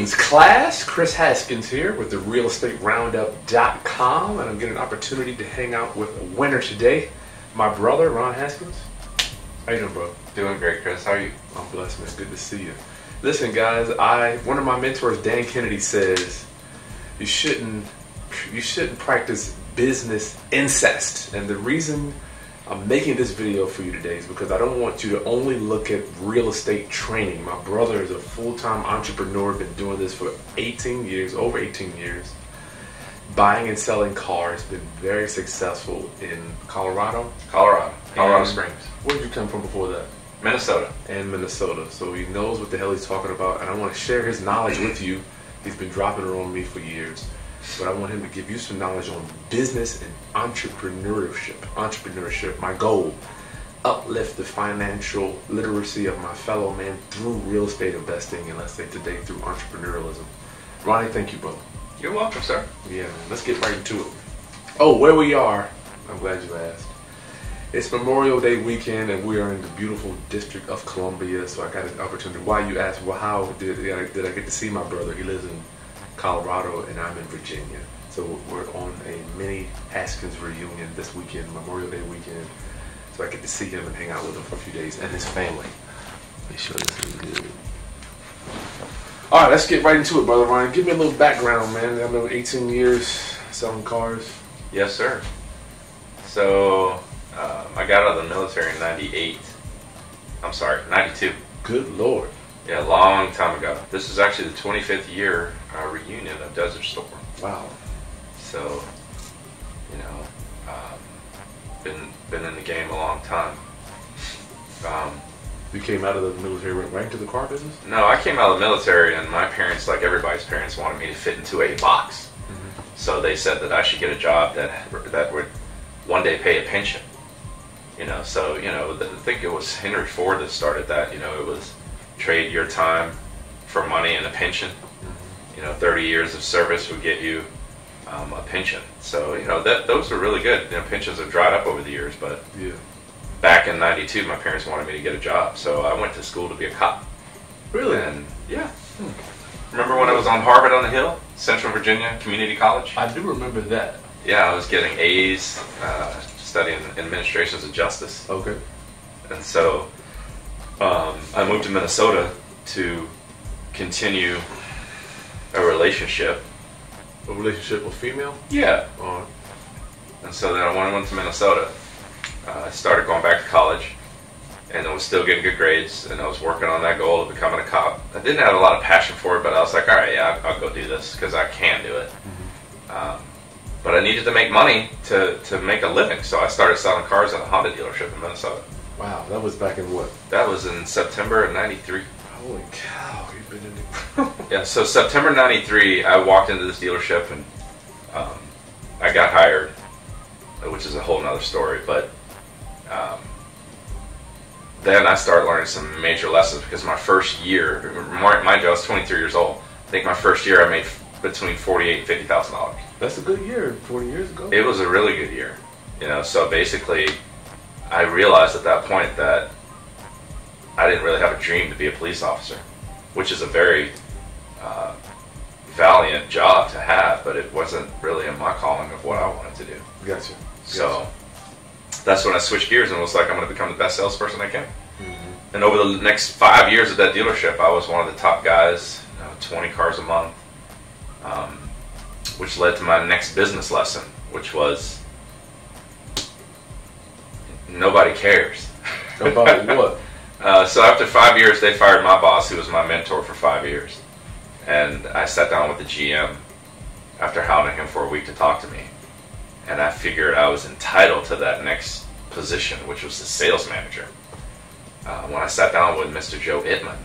Greetings, class. Chris Haskins here with the realestateroundup.com, and I'm getting an opportunity to hang out with a winner today, my brother, Ron Haskins. How you doing, bro? Doing great, Chris. How are you? I'm blessed, man. Good to see you. Listen, guys, one of my mentors, Dan Kennedy, says you shouldn't practice business incest, and the reason I'm making this video for you today is because I don't want you to only look at real estate training. My brother is a full-time entrepreneur, been doing this for 18 years, over 18 years. Buying and selling cars, been very successful in Colorado Springs. Where did you come from before that? Minnesota. And Minnesota. So he knows what the hell he's talking about, and I want to share his knowledge with you. He's been dropping it on me for years. But I want him to give you some knowledge on business and entrepreneurship. My goal, uplift the financial literacy of my fellow man through real estate investing, and let's say today through entrepreneurialism. Ronnie, thank you, brother. You're welcome, sir. Yeah, man. Let's get right into it. Oh, where we are, I'm glad you asked. It's Memorial Day weekend, and we are in the beautiful District of Columbia, so I got an opportunity. Why, you asked, well, how did I get to see my brother? He lives in Colorado and I'm in Virginia, so we're on a mini Haskins reunion this weekend, Memorial Day weekend, so I get to see him and hang out with him for a few days and his family. Make sure this is good. Alright, let's get right into it, brother Ryan. Give me a little background, man. I've been 18 years selling cars. Yes, sir. So I got out of the military in 92. Good Lord. Yeah, a long time ago. This is actually the 25th year reunion of Desert Storm. Wow. So, you know, been in the game a long time. You came out of the military, went right into the car business? No, I came out of the military, and my parents, like everybody's parents, wanted me to fit into a box. Mm-hmm. So they said that I should get a job that would one day pay a pension. You know, so, you know, I think it was Henry Ford that started that. You know, it was trade your time for money and a pension. You know, 30 years of service would get you a pension. So, you know, those are really good. You know, pensions have dried up over the years, but yeah. Back in 92, my parents wanted me to get a job, so I went to school to be a cop. Really? And yeah. Remember when I was on Harvard on the Hill, Central Virginia Community College? I do remember that. Yeah, I was getting A's, studying administrations of justice. Okay. And so I moved to Minnesota to continue a relationship. A relationship with female? Yeah. And so then I went to Minnesota. I started going back to college, and I was still getting good grades, and I was working on that goal of becoming a cop. I didn't have a lot of passion for it, but I was like, all right, yeah, I'll go do this because I can do it. Mm-hmm. But I needed to make money to make a living, so I started selling cars at a Honda dealership in Minnesota. Wow, that was back in what? That was in September of 93. Holy cow, you've been in the... Yeah, so September 93, I walked into this dealership, and I got hired, which is a whole nother story, but then I started learning some major lessons because my first year, mind you, I was 23 years old. I think my first year I made between $48,000 and $50,000. That's a good year, 40 years ago. It was a really good year, you know. So basically, I realized at that point that I didn't really have a dream to be a police officer, which is a very valiant job to have, but it wasn't really in my calling of what I wanted to do. Gotcha. So that's when I switched gears and was like, I'm going to become the best salesperson I can. Mm-hmm. And over the next 5 years at that dealership, I was one of the top guys, 20 cars a month, which led to my next business lesson, which was nobody cares. About what? So after 5 years, they fired my boss, who was my mentor for 5 years. And I sat down with the GM after hounding him for a week to talk to me. And I figured I was entitled to that next position, which was the sales manager. When I sat down with Mr. Joe Ittman,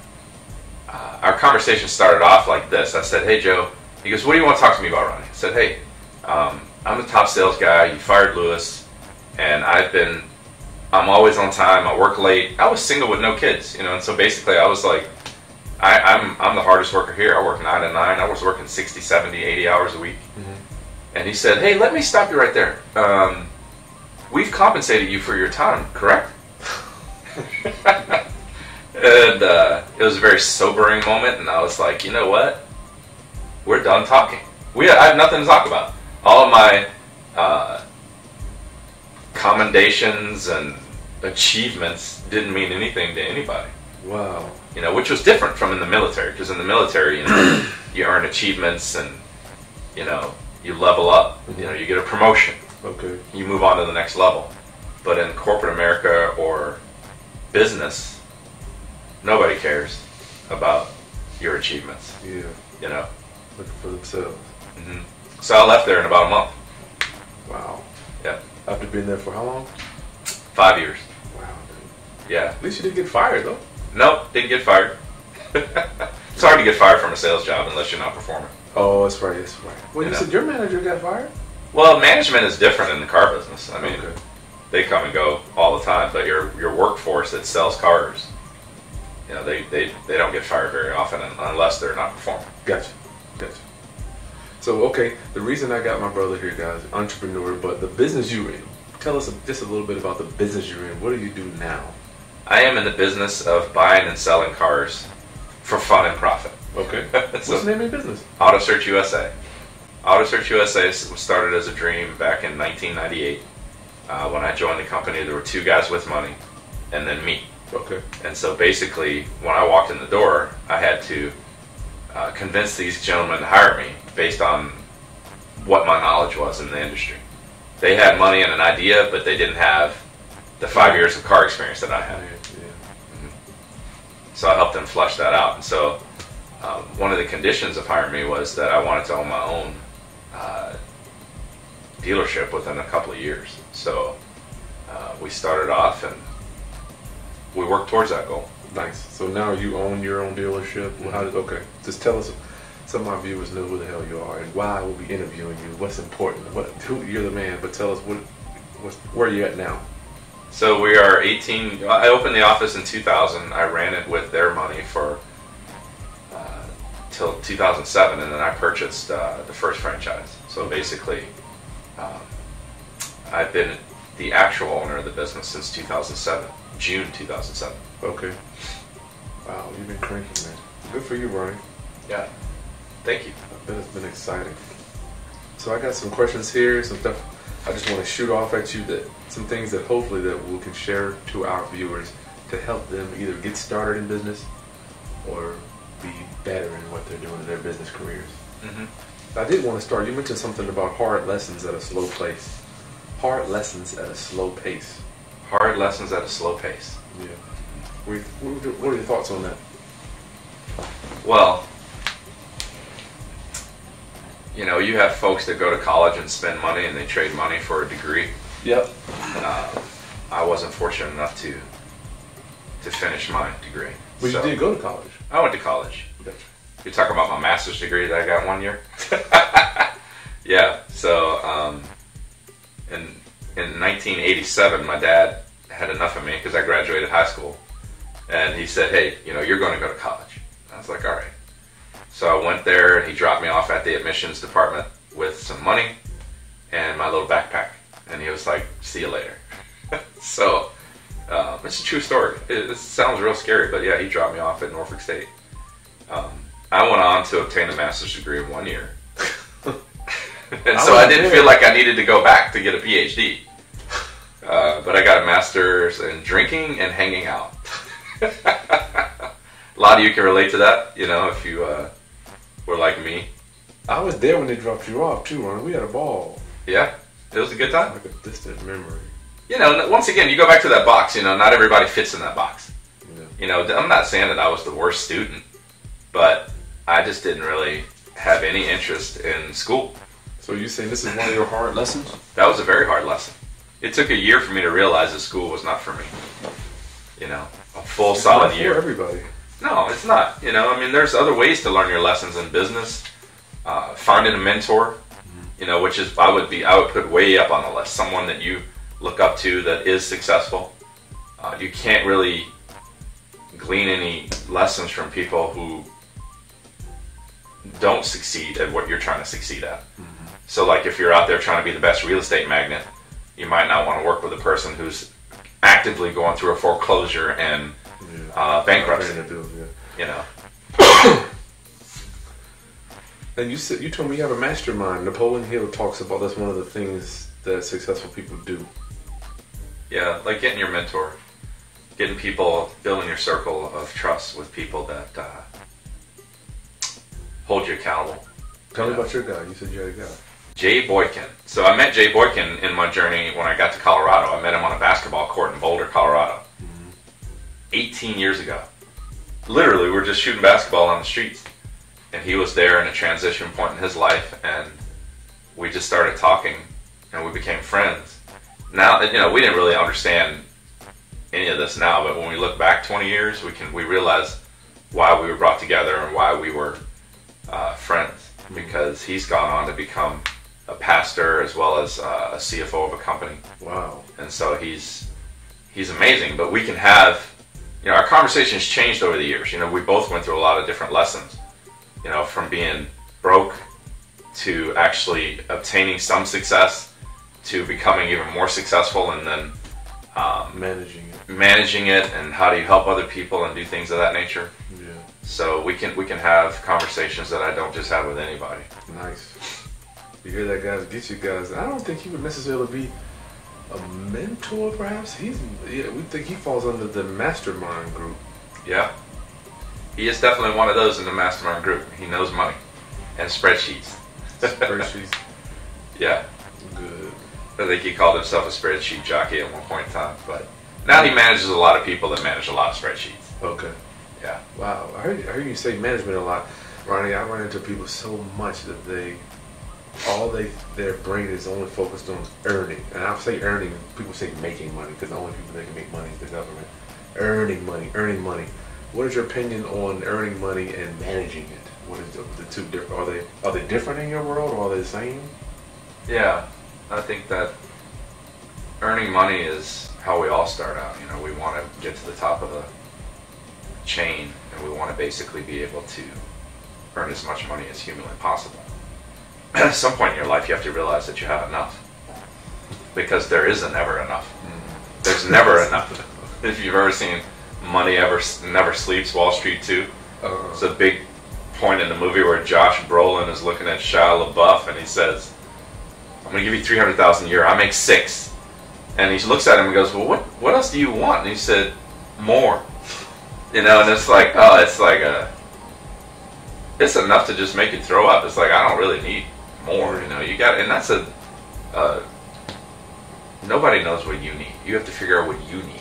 our conversation started off like this. I said, hey, Joe. He goes, what do you want to talk to me about, Ronnie? I said, hey, I'm the top sales guy. You fired Lewis, and I'm always on time. I work late. I was single with no kids, you know, and so basically I was like, I'm the hardest worker here. I work 9 to 9. I was working 60, 70, 80 hours a week. Mm-hmm. And he said, hey, let me stop you right there. We've compensated you for your time, correct? And it was a very sobering moment, and I was like, you know what? we're done talking. I have nothing to talk about. All of my commendations and achievements didn't mean anything to anybody. Wow. You know, which was different from in the military, because in the military, you know, you earn achievements and, you know, you level up. You know, you get a promotion. Okay. You move on to the next level. But in corporate America or business, nobody cares about your achievements. Yeah. You know, Looking for themselves. hmm So I left there in about a month. Wow. Yeah. After being there for how long? 5 years. Wow, dude. Yeah. At least you didn't get fired, though. Nope, didn't get fired. It's hard to get fired from a sales job unless you're not performing. Oh, that's right. That's right. Well, you know. said your manager got fired? Well, management is different in the car business. I mean, Okay. they come and go all the time, but your workforce that sells cars, you know, they don't get fired very often unless they're not performing. Gotcha. So, okay, the reason I got my brother here, guys, entrepreneur, but the business you're in. Tell us just a little bit about the business you're in. What do you do now? I am in the business of buying and selling cars for fun and profit. Okay. So, What's the name of your business? AutosearchUSA. AutosearchUSA was started as a dream back in 1998. When I joined the company, there were two guys with money, and then me. Okay. And so basically, when I walked in the door, I had to convince these gentlemen to hire me based on what my knowledge was in the industry. They had money and an idea, but they didn't have the 5 years of car experience that I had. Yeah. So I helped them flush that out. And so one of the conditions of hiring me was that I wanted to own my own dealership within a couple of years. So we started off and we worked towards that goal. Nice. So now you own your own dealership. Well, okay. Just tell us. Some of my viewers know who the hell you are and why we'll be interviewing you. What's important? You're the man. But tell us where you at now. So we are 18. I opened the office in 2000. I ran it with their money for till 2007, and then I purchased the first franchise. So basically, I've been the actual owner of the business since 2007, June 2007. Okay. Wow, you've been cranking, man. Good for you, Ronnie. Yeah. Thank you. I bet it's been exciting. So I got some questions here, some stuff I just want to shoot off at you, that some things that hopefully that we can share to our viewers to help them either get started in business or be better in what they're doing in their business careers. I did want to start. You mentioned something about hard lessons at a slow pace. Hard lessons at a slow pace. Hard lessons at a slow pace. Yeah. What are your thoughts on that? Well, you know, you have folks that go to college and spend money and they trade money for a degree. Yep. I wasn't fortunate enough to finish my degree. But So, you did go to college. I went to college. Gotcha. You're talking about my master's degree that I got 1 year? Yeah. So in 1987, my dad had enough of me because I graduated high school. And he said, hey, you know, you're going to go to college. I was like, all right. So I went there and he dropped me off at the admissions department with some money and my little backpack. And he was like, see you later. So it's a true story. It sounds real scary, but yeah, he dropped me off at Norfolk State. I went on to obtain a master's degree in 1 year. And so I didn't feel like I needed to go back to get a PhD. But I got a master's in drinking and hanging out. A lot of you can relate to that, you know, if you were like me. I was there when they dropped you off too, Ron. We had a ball. Yeah, it was a good time. Like a distant memory. You know, once again, you go back to that box, you know, not everybody fits in that box. Yeah. You know, I'm not saying that I was the worst student, but I just didn't really have any interest in school. So you saying this is one of your hard lessons? That was a very hard lesson. It took a year for me to realize that school was not for me. You know, a full solid year. For everybody. No, it's not. You know, I mean, there's other ways to learn your lessons in business. Finding a mentor, you know, which is I would put way up on the list. Someone that you look up to that is successful. You can't really glean any lessons from people who don't succeed at what you're trying to succeed at. So, like, if you're out there trying to be the best real estate magnate, you might not want to work with a person who's actively going through a foreclosure and bankruptcy. You know. And you told me you have a mastermind. Napoleon Hill talks about that's one of the things that successful people do. Yeah, like getting your mentor, getting people, building your circle of trust with people that hold you accountable. Tell me about your guy. You said you had a guy. Jay Boykin. So I met Jay Boykin in my journey when I got to Colorado. I met him on a basketball court in Boulder, Colorado. 18 years ago. Literally, we were just shooting basketball on the streets. And he was there in a transition point in his life, and we just started talking, and we became friends. Now, we didn't really understand any of this now, but when we look back 20 years, we realize why we were brought together and why we were friends. Because he's gone on to become a pastor as well as a CFO of a company. Wow. And so he's amazing, but we can have, our conversations changed over the years. We both went through a lot of different lessons. From being broke to actually obtaining some success to becoming even more successful, and then managing it, and how do you help other people and do things of that nature. Yeah. So we can have conversations that I don't just have with anybody. Nice. You hear that, guys? Get you guys. I don't think he would necessarily be a mentor, perhaps. We think he falls under the mastermind group. Yeah. He is definitely one of those in the mastermind group. He knows money and spreadsheets. Spreadsheets. Yeah. Good. I think he called himself a spreadsheet jockey at one point in time, but now he manages a lot of people that manage a lot of spreadsheets. Okay. Yeah. Wow. I heard you say management a lot, Ronnie. I run into people so much that their brain is only focused on earning, and I say earning. People say making money because the only people that can make money is the government. Earning money. What is your opinion on earning money and managing it? What is the two different? Are they different in your world, or are they the same? Yeah, I think that earning money is how we all start out. We want to get to the top of the chain, and we want to basically be able to earn as much money as humanly possible. At some point in your life, you have to realize that you have enough, because there isn't ever enough. There's never enough. If you've ever seen Money Never Sleeps, Wall Street 2. It's a big point in the movie where Josh Brolin is looking at Shia LaBeouf, and he says, "I'm going to give you $300,000 a year. I make $6 million." And he looks at him and goes, "Well, what else do you want?" And he said, "More." And it's like, it's enough to just make you throw up. It's like, I don't really need more. You got, and that's nobody knows what you need. You have to figure out what you need.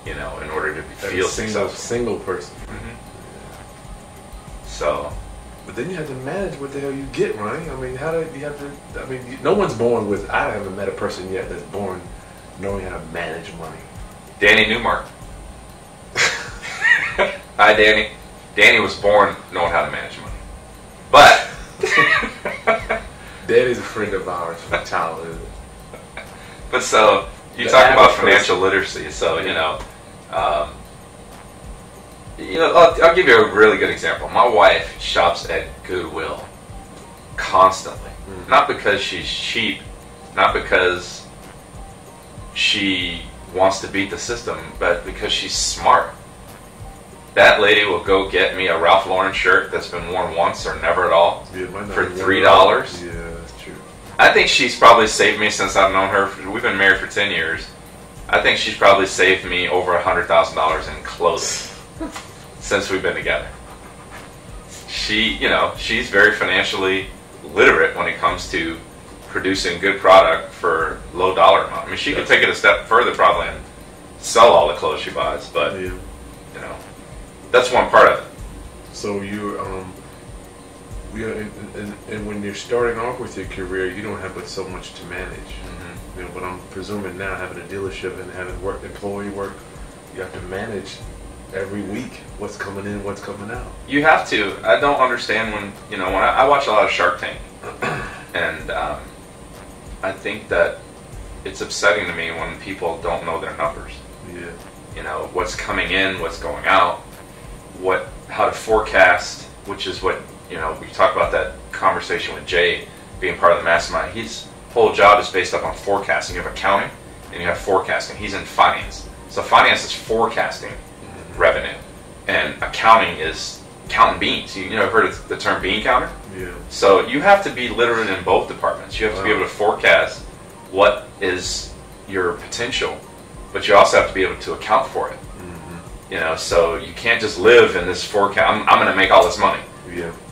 In order to feel successful. Single person. Mm-hmm. So, but then you have to manage what the hell you get, right? I mean, how do you have to? I mean, no one's born with. I haven't met a person yet that's born knowing how to manage money. Danny Newmark. Hi, Danny. Danny was born knowing how to manage money, but Danny's a friend of ours from childhood. But so. You talk about financial literacy, so I'll give you a really good example. My wife shops at Goodwill constantly, not because she's cheap, not because she wants to beat the system, but because she's smart. That lady will go get me a Ralph Lauren shirt that's been worn once or never at all for $3. Yeah, that's true. I think she's probably saved me since I've known her. We've been married for 10 years. I think she's probably saved me over $100,000 in clothing since we've been together. She's very financially literate when it comes to producing good product for low dollar amount. I mean, she could take it a step further probably and sell all the clothes she buys, but that's one part of it. So and when you're starting off with your career, you don't have but so much to manage. But I'm presuming now, having a dealership and having employee work, you have to manage every week what's coming in, what's coming out. You have to. I don't understand when I watch a lot of Shark Tank, and I think that it's upsetting to me when people don't know their numbers. Yeah. What's coming in, what's going out, how to forecast, which is what we talk about that conversation with Jay being part of the mastermind. His whole job is based up on forecasting. You have accounting and you have forecasting. He's in finance. So finance is forecasting revenue, and accounting is counting beans. You know, heard of the term bean counter? Yeah. So you have to be literate in both departments. You have to be able to forecast what is your potential, but you also have to be able to account for it. You know, so you can't just live in this forecast. I'm going to make all this money,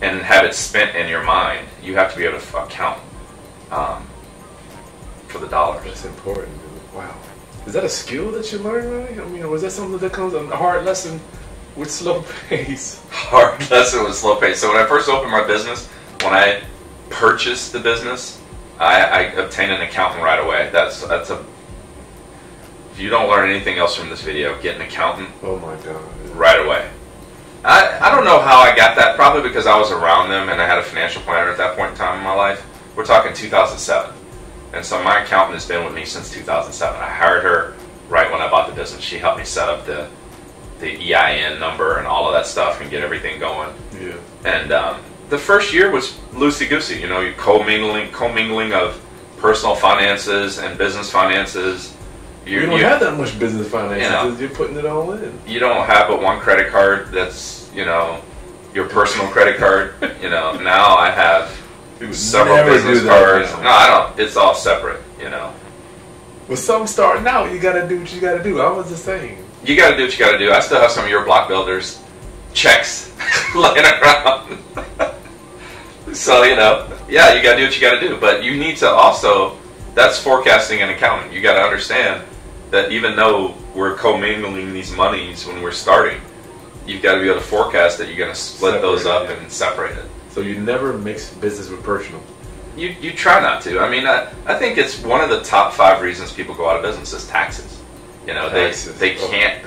and have it spent in your mind. You have to be able to account for the dollars. That's important. Wow. Is that a skill that you learned, right? I mean, was that something that comes a hard lesson with slow pace? Hard lesson with slow pace. So when I first opened my business, when I purchased the business, I obtained an accountant right away. That's a. If you don't learn anything else from this video, get an accountant. Oh my God. Right away. I don't know how I got that. Probably because I was around them and I had a financial planner at that point in time in my life. We're talking 2007. And so my accountant has been with me since 2007. I hired her right when I bought the business. She helped me set up the EIN number and all of that stuff and get everything going. Yeah. And the first year was loosey-goosey. You know, commingling of personal finances and business finances. You don't have that much business finances. You know, you're putting it all in. You don't have but one credit card that's, you know, your personal credit card. You know, now I have several business cards. No, I don't. It's all separate, you know. Well, some starting out, you got to do what you got to do. I was the same. You got to do what you got to do. I still have some of your block builders checks laying around. So, you know, yeah, you got to do what you got to do. But you need to also, that's forecasting and accounting. You got to understand that even though we're commingling these monies when we're starting, you've got to be able to forecast that you're going to split those up and separate it. So you never mix business with personal. You try not to. I mean, I think it's one of the top 5 reasons people go out of business is taxes. You know, they can't.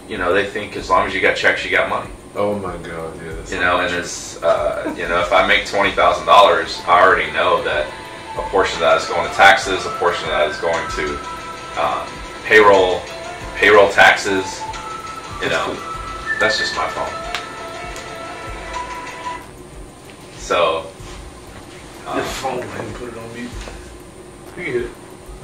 You know, they think as long as you got checks, you got money. Oh my God, yeah. That's you know, and it's you know, if I make $20,000, I already know that a portion of that is going to taxes, a portion of that is going to payroll taxes. You know, that's just my phone. So, your phone, man, put it on mute. You can hit it.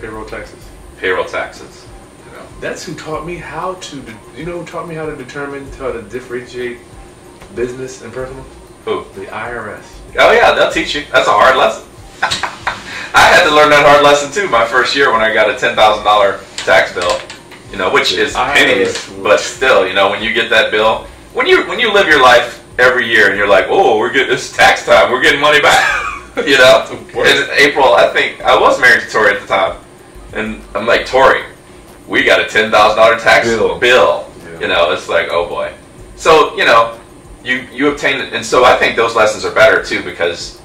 Payroll taxes. Payroll taxes. You know, that's who taught me how to. You know, who taught me how to determine, how to differentiate business and personal. Who? The IRS. Oh yeah, they'll teach you. That's a hard lesson. I had to learn that hard lesson too. My first year when I got a $10,000 tax bill. You know, which is pennies, but still, you know, when you get that bill, when you live your life every year and you're like, oh, it's tax time, we're getting money back. You know, in April, I think I was married to Tori at the time, and I'm like, Tori, we got a $10,000 tax bill. Yeah. You know, it's like, oh boy. So you know, you obtain it, and so I think those lessons are better too because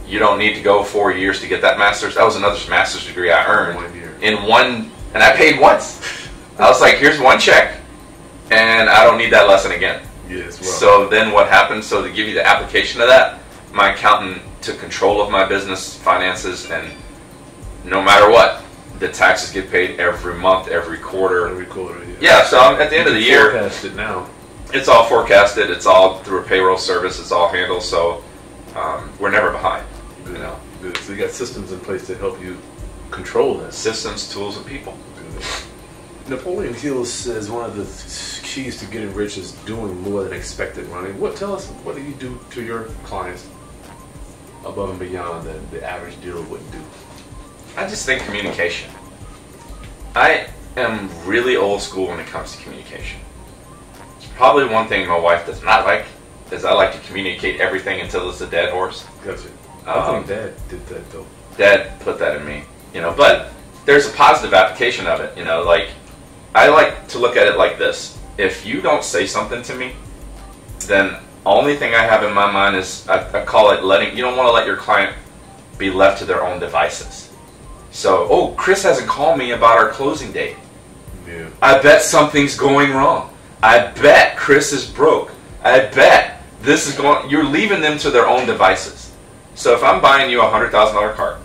you don't need to go 4 years to get that master's. That was another master's degree I earned 1 year. And I paid once. I was like, here's one check, and I don't need that lesson again. Yes. Well. So then what happened? So to give you the application of that, my accountant took control of my business finances, and no matter what, the taxes get paid every month, every quarter. Every quarter, yeah. Yeah, so at the end of the year, forecast it now. It's all forecasted. It's all through a payroll service. It's all handled, so we're never behind. Good. You know, good. So you got systems in place to help you control that. Systems, tools, and people. Good. Napoleon Hill says one of the keys to getting rich is doing more than expected, Ronnie. Tell us, what do you do to your clients above and beyond that the average dealer wouldn't do? I just think communication. I am really old school when it comes to communication. Probably one thing my wife does not like is I like to communicate everything until it's a dead horse. Gotcha. I think Dad did that though. Dad put that in me, you know, but there's a positive application of it, you know, like I like to look at it like this. If you don't say something to me, then only thing I have in my mind is I call it you don't want to let your client be left to their own devices. So, oh, Chris hasn't called me about our closing date. Yeah. I bet something's going wrong. I bet Chris is broke. I bet this is going. You're leaving them to their own devices. So if I'm buying you a $100,000 car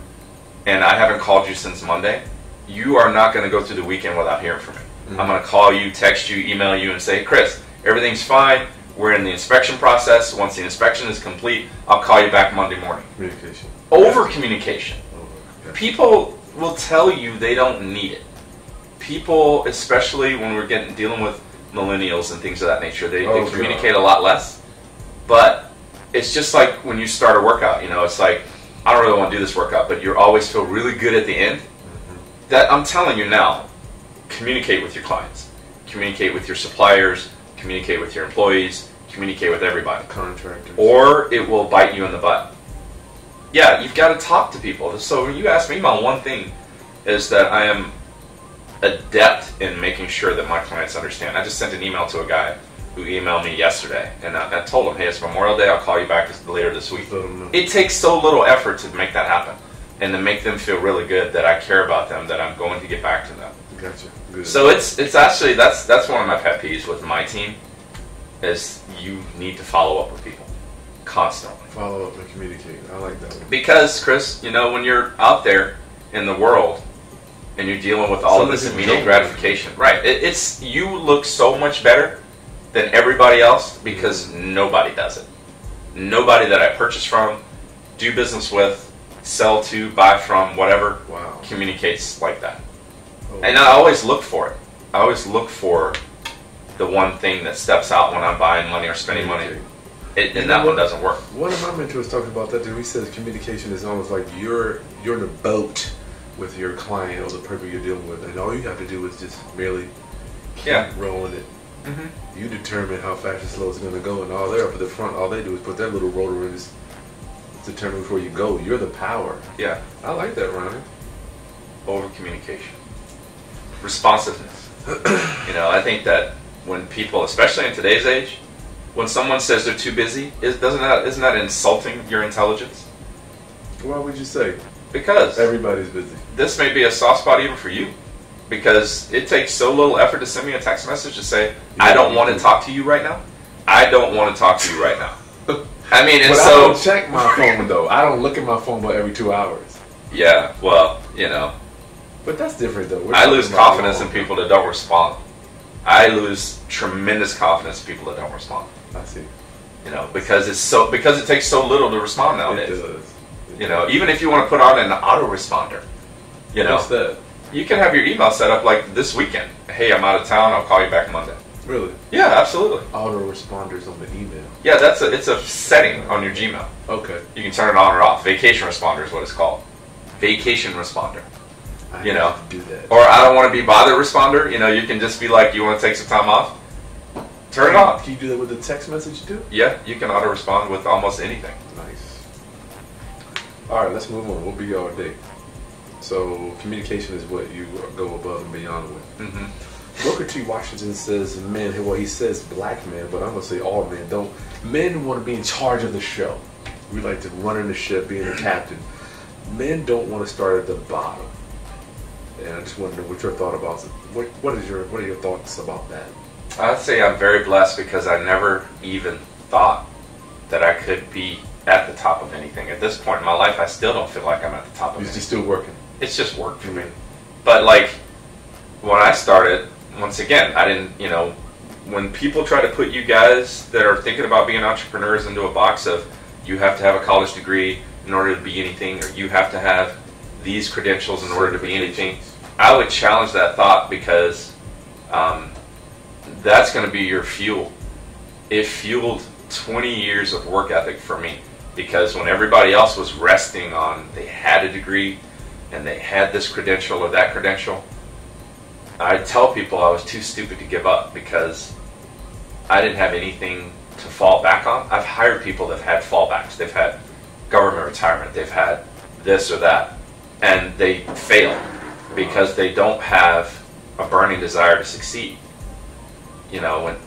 and I haven't called you since Monday, you are not going to go through the weekend without hearing from me. Mm-hmm. I'm going to call you, text you, email you, and say, Chris, everything's fine. We're in the inspection process. Once the inspection is complete, I'll call you back Monday morning. Communication. Over communication. Okay. People will tell you they don't need it. People, especially when we're dealing with millennials and things of that nature. They Oh, communicate a lot less. But it's just like when you start a workout, you know, it's like, I don't really want to do this workout, but you always feel really good at the end. That I'm telling you now, communicate with your clients, communicate with your suppliers, communicate with your employees, communicate with everybody. Contractors. Or it will bite you in the butt. Yeah, you've got to talk to people. So when you ask me, my one thing is that I am adept in making sure that my clients understand. I just sent an email to a guy who emailed me yesterday, and I told him, hey, it's Memorial Day, I'll call you back later this week. It takes so little effort to make that happen, and to make them feel really good that I care about them, that I'm going to get back to them. Gotcha. Good. So it's actually, that's one of my pet peeves with my team, is you need to follow up with people constantly. Follow up and communicate. I like that one. Because, Chris, you know, when you're out there in the world and you're dealing with all of this immediate gratification, right? It's you look so much better than everybody else because nobody does it. Nobody that I purchase from, do business with, sell to, buy from, whatever, communicates like that. Oh. And I always look for it. I always look for the one thing that steps out when I'm buying money or spending money. And that one doesn't work. One of my mentors talked about that too. He says communication is almost like you're in a boat with your client or the person you're dealing with, and all you have to do is just merely keep rolling it. Mm-hmm. You determine how fast and slow it's going to go, and all they're up at the front, all they do is put their little rotor in, just determine before you go. You're the power. Yeah. I like that, Ronnie. Over communication. Responsiveness. You know, I think that when people, especially in today's age, when someone says they're too busy, isn't that insulting your intelligence? Why would you say? Because everybody's busy. This may be a soft spot even for you. Because it takes so little effort to send me a text message to say, I don't want to talk to you right now. I don't want to talk to you right now. I mean, and but so... I don't check my phone, though. I don't look at my phone about every 2 hours. Yeah, well, you know. But that's different, though. I lose confidence in people that don't respond. I lose tremendous confidence in people that don't respond. I see. You know, because it takes so little to respond nowadays. It does. You know, even if you want to put on an autoresponder, you know. What's that? You can have your email set up like this weekend. Hey, I'm out of town. I'll call you back Monday. Really? Yeah, absolutely. Autoresponders on the email. Yeah, it's a setting on your Gmail. Okay. You can turn it on or off. Vacation responder is what it's called. Vacation responder. I you know, have to do that. Or I don't want to be bothered responder. You know, you can just be like, you want to take some time off? Turn it on. Can you do that with a text message too? Yeah, you can auto respond with almost anything. Nice. All right, let's move on. We'll be all day. So communication is what you go above and beyond with. Mm-hmm. Booker T. Washington says men, well, he says black men, but I'm going to say all men don't. Men want to be in charge of the show. We like to run in the ship, being the captain. Men don't want to start at the bottom. And I just wonder what your thought about it. What are your thoughts about that? I'd say I'm very blessed because I never even thought that I could be at the top of anything. At this point in my life, I still don't feel like I'm at the top of anything. You're still working. It's just work for me. But like, when I started, once again, I didn't, you know, when people try to put you guys that are thinking about being entrepreneurs into a box of, you have to have a college degree in order to be anything, or you have to have these credentials in order to be anything, I would challenge that thought because that's going to be your fuel. It fueled 20 years of work ethic for me, because when everybody else was resting on they had a degree and they had this credential or that credential, I'd tell people I was too stupid to give up because I didn't have anything to fall back on. I've hired people that have had fallbacks. They've had government retirement. They've had this or that. And they fail because they don't have a burning desire to succeed. You know, when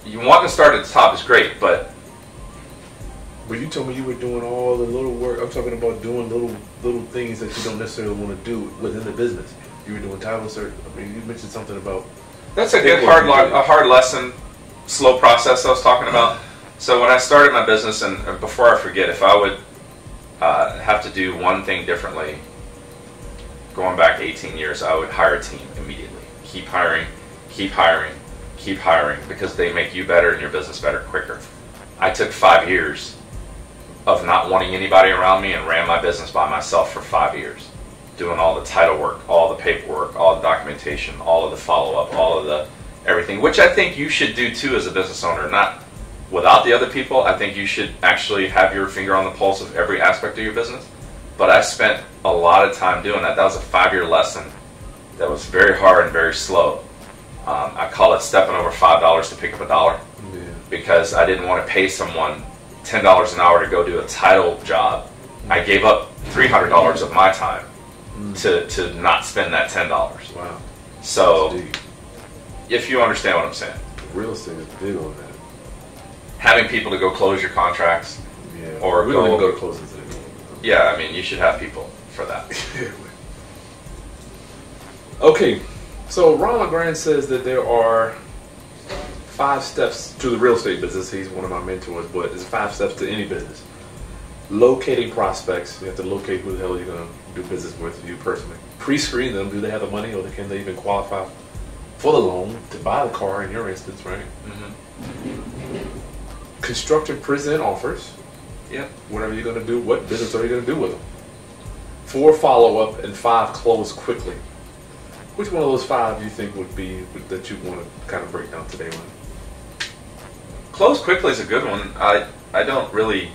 you want to start at the top is great, but you told me you were doing all the little work. I'm talking about doing little things that you don't necessarily want to do within the business. You were doing title search. I mean, you mentioned something about. That's a good hard lesson, slow process I was talking about. So when I started my business, and before I forget, if I would have to do one thing differently, going back 18 years, I would hire a team immediately. Keep hiring, keep hiring, keep hiring, because they make you better and your business better quicker. I took 5 years of not wanting anybody around me and ran my business by myself for 5 years, doing all the title work, all the paperwork, all the documentation, all of the follow-up, all of the everything, which I think you should do too as a business owner, not without the other people. I think you should actually have your finger on the pulse of every aspect of your business. But I spent a lot of time doing that. That was a 5-year lesson that was very hard and very slow. I call it stepping over $5 to pick up a dollar, because I didn't want to pay someone $10 an hour to go do a title job. I gave up $300 of my time to not spend that $10. Wow. So, if you understand what I'm saying. Real estate is big on that. Having people to go close your contracts. Yeah. Or we don't even go to closings anymore. Yeah, I mean, you should have people for that. Okay, so Ron LeGrand says that there are 5 steps to the real estate business. He's one of my mentors, but there's 5 steps to any business. Locating prospects. You have to locate who the hell you're going to do business with, you personally. Pre-screen them. Do they have the money, or can they even qualify for the loan to buy the car, in your instance, right? Construct and present offers. Yep. Whatever you're going to do, what business are you going to do with them? 4, follow up, and 5, close quickly. Which one of those 5 do you think would be that you want to kind of break down today, Ron? Close quickly is a good one. I don't really.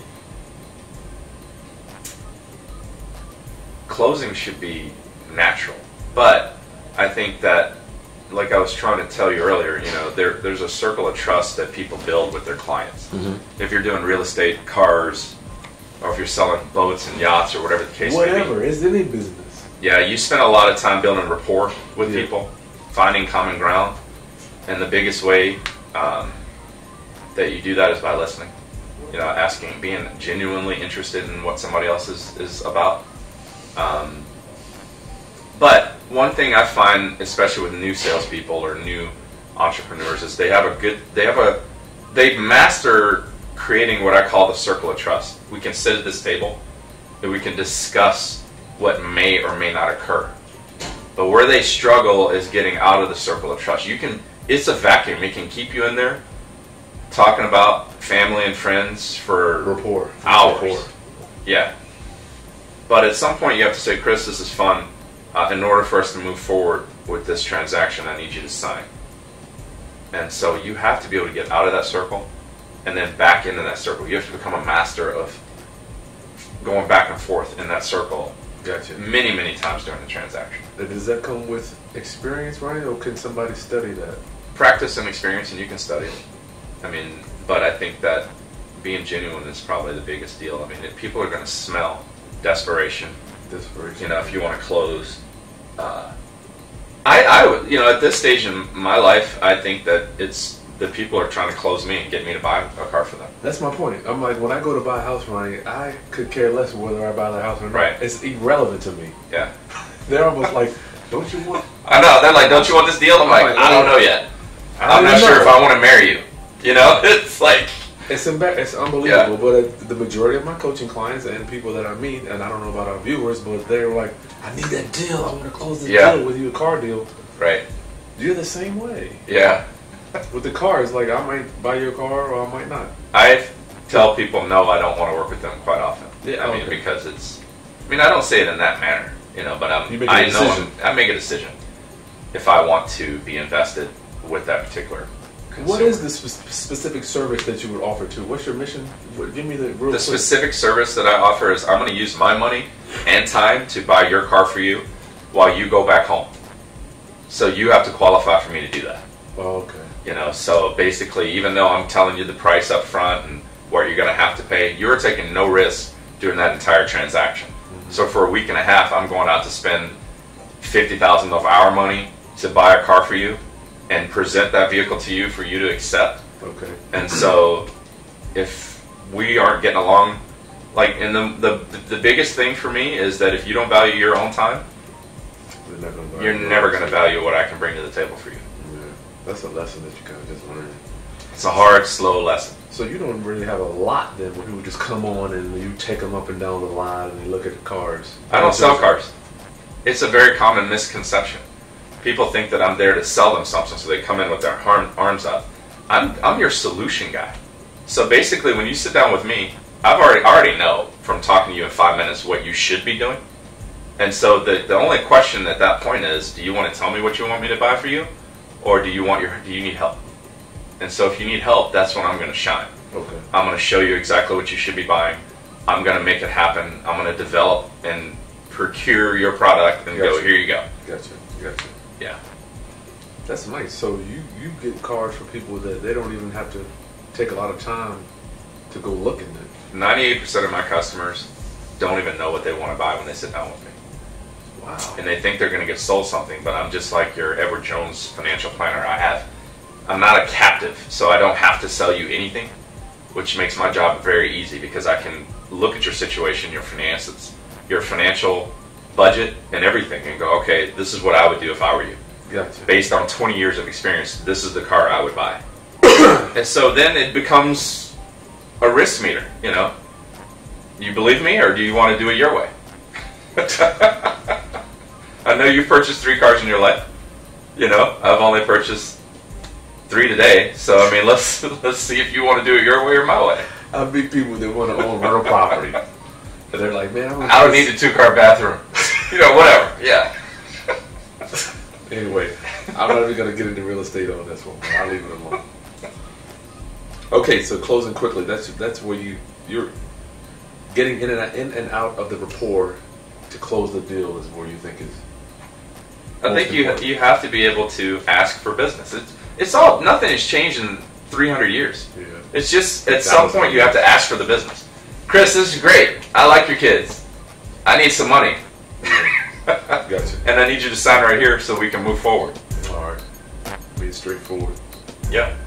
Closing should be natural, but I think that, like I was trying to tell you earlier, there's a circle of trust that people build with their clients. If you're doing real estate, cars, or if you're selling boats and yachts, or whatever the case may be. Whatever, it's any business. Yeah, you spend a lot of time building rapport with people, finding common ground, and the biggest way that you do that is by listening. Asking, being genuinely interested in what somebody else is about. But one thing I find, especially with new salespeople or new entrepreneurs, is they master creating what I call the circle of trust. We can sit at this table and we can discuss what may or may not occur. But where they struggle is getting out of the circle of trust. It's a vacuum. It can keep you in there talking about family and friends for rapport. Hours. Rapport. Yeah. But at some point you have to say, Chris, this is fun. In order for us to move forward with this transaction, I need you to sign. And so you have to be able to get out of that circle and then back into that circle. You have to become a master of going back and forth in that circle. Gotcha. Many, many times during the transaction. Does that come with experience, Ronnie, or can somebody study that? Practice and experience, and you can study it. But I think that being genuine is probably the biggest deal. If people are going to smell desperation. If you want to close. I would, at this stage in my life, I think that it's the people are trying to close me and get me to buy a car for them. That's my point. I'm like, when I go to buy a house, Ronnie, I could care less whether I buy the house or not. Right. It's irrelevant to me. Yeah. They're almost like, don't you want... I know. They're like, don't you want this deal? I'm like, I don't know yet. I'm not sure if I want to marry you. It's like... It's unbelievable, yeah. But the majority of my coaching clients and people that I meet, and I don't know about our viewers, but they're like, I need that deal. I want to close this deal with you, a car deal. Right. You're the same way. Yeah. With the car, it's like, I might buy your car or I might not. I tell people, no, I don't want to work with them quite often. Yeah, because it's... I don't say it in that manner, but I make a decision if I want to be invested with that particular consumer. What is the specific service that you would offer to? What's your mission? Give me the real quick. Specific service that I offer is I'm going to use my money and time to buy your car for you while you go back home. So you have to qualify for me to do that. Oh, okay. So basically, even though I'm telling you the price up front and what you're going to have to pay, you're taking no risk during that entire transaction. Mm-hmm. So for a week and a half, I'm going out to spend $50,000 of our money to buy a car for you and present that vehicle to you for you to accept. Okay. And so if we aren't getting along, and the biggest thing for me is that if you don't value your own time, you're never going to value what I can bring to the table for you. Yeah. That's a lesson that you kind of just learned. It's a hard, slow lesson. So you don't really have a lot then where people just come on and you take them up and down the line and they look at the cars. I don't sell cars. It's a very common misconception. People think that I'm there to sell them something, so they come in with their arms up. I'm your solution guy. So basically, when you sit down with me, I already know from talking to you in 5 minutes what you should be doing. And so the only question at that point is, do you want to tell me what you want me to buy for you? or do you need help? And so if you need help, that's when I'm going to shine. Okay. I'm going to show you exactly what you should be buying. I'm going to make it happen. I'm going to develop and procure your product and go, here you go. Gotcha. Yeah. That's nice. So you get cars for people that they don't even have to take a lot of time to go looking at. 98% of my customers don't even know what they want to buy when they sit down with me. Wow. And they think they're going to get sold something, but I'm just like your Edward Jones financial planner. I'm not a captive, so I don't have to sell you anything, which makes my job very easy because I can look at your situation, your finances, your financial budget, and everything, and go, okay, this is what I would do if I were you. Gotcha. Based on 20 years of experience, this is the car I would buy. And so then it becomes a risk meter, you know. You believe me, or do you want to do it your way? I know you've purchased 3 cars in your life. You know, I've only purchased 3 today. So I mean, let's see if you want to do it your way or my way. I meet people that want to own rental property, and they're like, "Man, I don't need a 2-car bathroom." You know, whatever. Yeah. Anyway, I'm not even going to get into real estate on this one. I'll leave it alone. Okay, so closing quickly. That's where you're getting in and out of the rapport to close the deal is where you think is. I think you have to be able to ask for business. It's all, nothing has changed in 300 years. Yeah. It's just at some point you have to ask for the business. Chris, this is great. I like your kids. I need some money. Gotcha. And I need you to sign right here so we can move forward. All right. Be straightforward. Yep.